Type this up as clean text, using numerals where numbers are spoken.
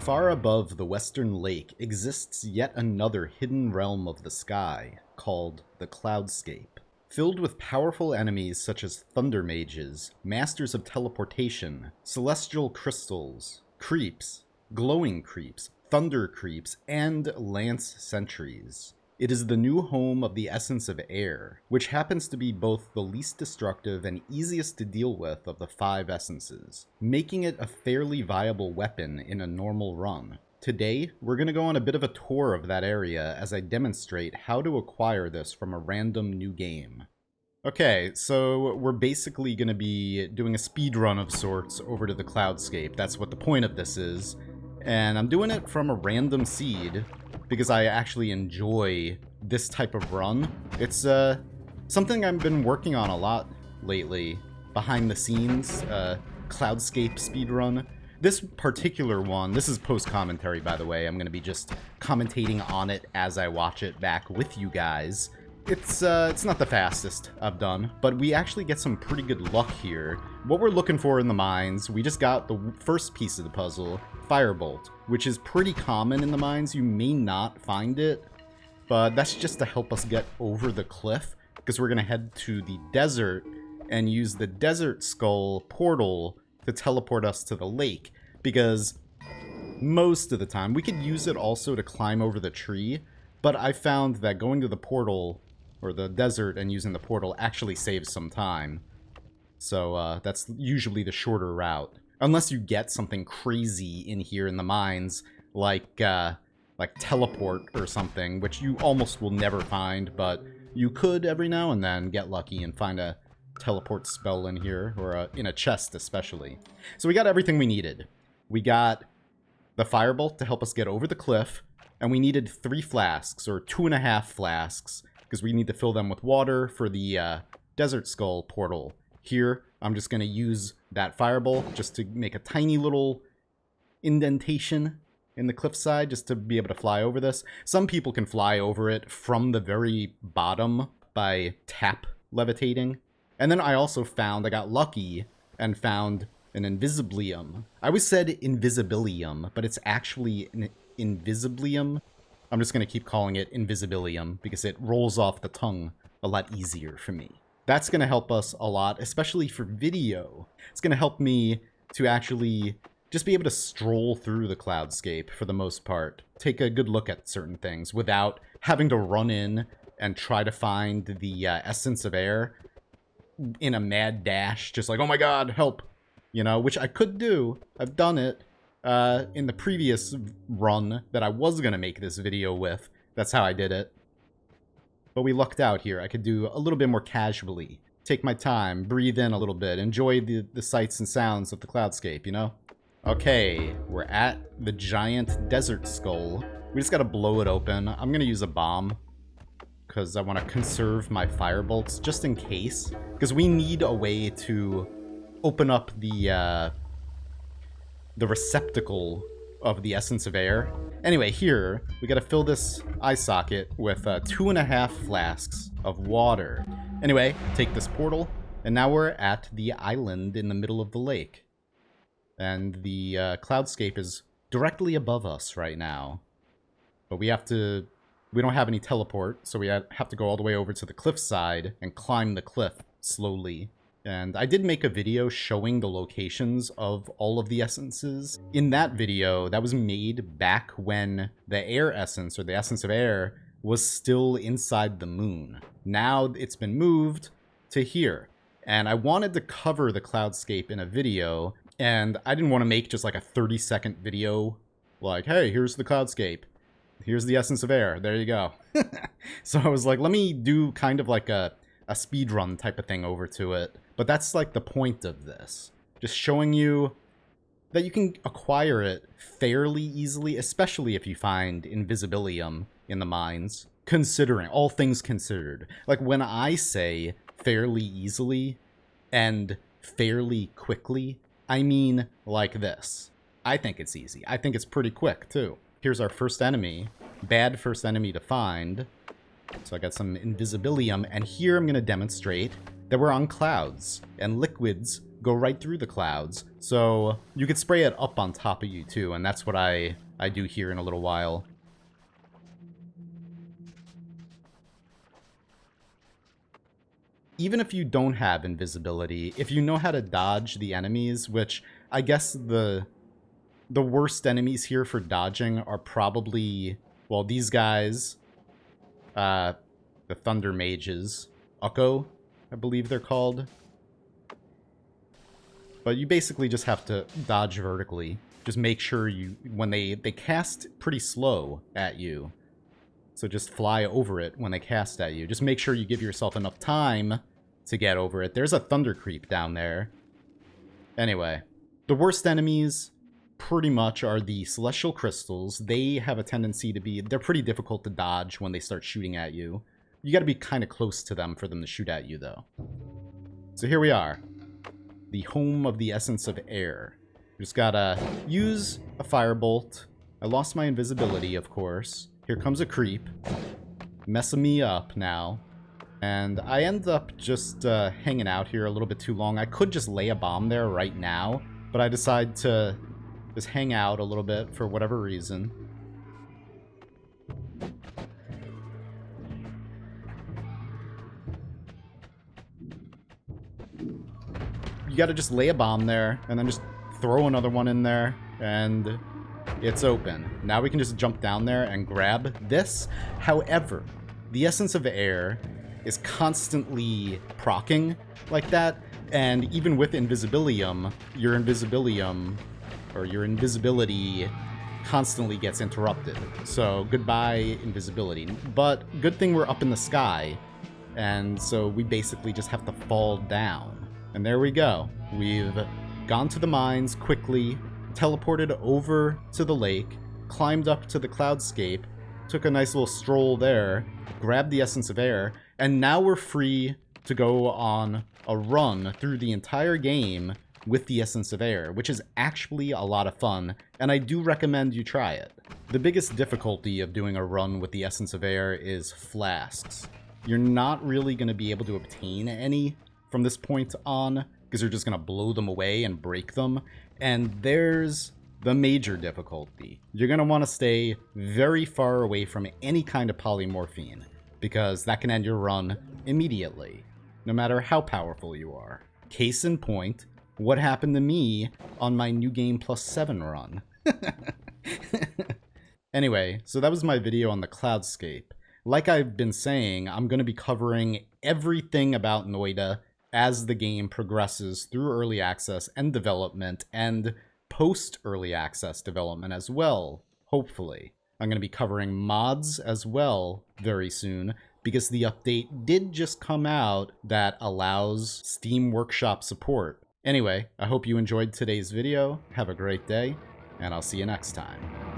Far above the western lake exists yet another hidden realm of the sky, called the Cloudscape. Filled with powerful enemies such as thunder mages, masters of teleportation, celestial crystals, creeps, glowing creeps, thunder creeps, and lance sentries. It is the new home of the essence of air, which happens to be both the least destructive and easiest to deal with of the 5 essences, making it a fairly viable weapon in a normal run. Today, we're going to go on a bit of a tour of that area as I demonstrate how to acquire this from a random new game. Okay, so we're basically going to be doing a speedrun of sorts over to the Cloudscape. That's what the point of this is. And I'm doing it from a random seed because I actually enjoy this type of run. It's something I've been working on a lot lately, behind the scenes, Cloudscape speedrun. This particular one, this is post-commentary by the way, I'm going to be just commentating on it as I watch it back with you guys. It's not the fastest I've done, but we actually get some pretty good luck here. What we're looking for in the mines, we just got the first piece of the puzzle, Firebolt, which is pretty common in the mines. You may not find it, but that's just to help us get over the cliff, because we're going to head to the desert and use the Desert Skull portal to teleport us to the lake, because most of the time, we could use it also to climb over the tree, but I found that going to the portal, or the desert, and using the portal actually saves some time. So that's usually the shorter route. Unless you get something crazy in here in the mines, like teleport or something, which you almost will never find, but you could every now and then get lucky and find a teleport spell in here, or in a chest especially. So we got everything we needed. We got the Firebolt to help us get over the cliff, and we needed 3 flasks, or 2.5 flasks, because we need to fill them with water for the Desert Skull portal. Here, I'm just going to use that Firebolt just to make a tiny little indentation in the cliffside, just to be able to fly over this. Some people can fly over it from the very bottom by tap levitating. And then I also found, I got lucky and found an Invisibilium. I always said Invisibilium, but it's actually an Invisibilium. I'm just going to keep calling it Invisibilium because it rolls off the tongue a lot easier for me. That's going to help us a lot, especially for video. It's going to help me to actually just be able to stroll through the Cloudscape for the most part. Take a good look at certain things without having to run in and try to find the essence of air in a mad dash. Just like, oh my god, help! You know, which I could do. I've done it. In the previous run that I was going to make this video with. That's how I did it. But we lucked out here. I could do a little bit more casually. Take my time, breathe in a little bit, enjoy the sights and sounds of the Cloudscape, you know? Okay, we're at the giant Desert Skull. We just gotta blow it open. I'm gonna use a bomb, because I want to conserve my Firebolts, just in case. Because we need a way to open up the receptacle of the essence of air. Anyway, here, we gotta fill this eye socket with 2.5 flasks of water. Anyway, take this portal, and now we're at the island in the middle of the lake. And the Cloudscape is directly above us right now. But we don't have any teleport, so we have to go all the way over to the cliffside and climb the cliff slowly. And I did make a video showing the locations of all of the essences. In that video, that was made back when the air essence, or the essence of air, was still inside the moon. Now it's been moved to here. And I wanted to cover the Cloudscape in a video, and I didn't want to make just like a 30-second video, like, hey, here's the Cloudscape. Here's the essence of air. There you go. So I was like, let me do kind of like a speedrun type of thing over to it. But that's like the point of this. Just showing you that you can acquire it fairly easily, especially if you find Invisibilium in the mines. Considering, all things considered. Like when I say fairly easily and fairly quickly, I mean like this. I think it's easy. I think it's pretty quick too. Here's our first enemy. Bad first enemy to find. So I got some Invisibilium, and here I'm going to demonstrate that we're on clouds, and liquids go right through the clouds. So you could spray it up on top of you too, and that's what I do here in a little while. Even if you don't have invisibility, if you know how to dodge the enemies, which I guess the worst enemies here for dodging are probably, well, these guys, the Thunder Mages, Ukko, I believe they're called. But you basically just have to dodge vertically. Just make sure you, when they cast pretty slow at you, so just fly over it when they cast at you. Just make sure you give yourself enough time to get over it. There's a Thunder Creep down there. Anyway, the worst enemies pretty much are the Celestial Crystals. They have a tendency to be, they're pretty difficult to dodge when they start shooting at you. You gotta be kind of close to them for them to shoot at you, though. So here we are. The home of the Essence of Air. Just gotta use a Firebolt. I lost my invisibility, of course. Here comes a creep. Messing me up now. And I end up just hanging out here a little bit too long. I could just lay a bomb there right now, but I decide to just hang out a little bit for whatever reason. You gotta just lay a bomb there, and then just throw another one in there, and it's open. Now we can just jump down there and grab this. However, the Essence of Air is constantly proccing like that, and even with Invisibilium, your invisibility constantly gets interrupted. So goodbye invisibility. But good thing we're up in the sky, and so we basically just have to fall down. And there we go. We've gone to the mines quickly, teleported over to the lake, climbed up to the Cloudscape, took a nice little stroll there, grabbed the Essence of Air, and now we're free to go on a run through the entire game with the Essence of Air, which is actually a lot of fun, and I do recommend you try it. The biggest difficulty of doing a run with the Essence of Air is flasks. You're not really going to be able to obtain any from this point on, because you're just going to blow them away and break them, and there's the major difficulty. You're going to want to stay very far away from any kind of polymorphine, because that can end your run immediately, no matter how powerful you are. Case in point, what happened to me on my New Game Plus 7 run. Anyway, so that was my video on the Cloudscape. Like I've been saying, I'm going to be covering everything about Noita as the game progresses through early access and development, and post-early access development as well, hopefully. I'm going to be covering mods as well very soon, because the update did just come out that allows Steam Workshop support. Anyway, I hope you enjoyed today's video, have a great day, and I'll see you next time.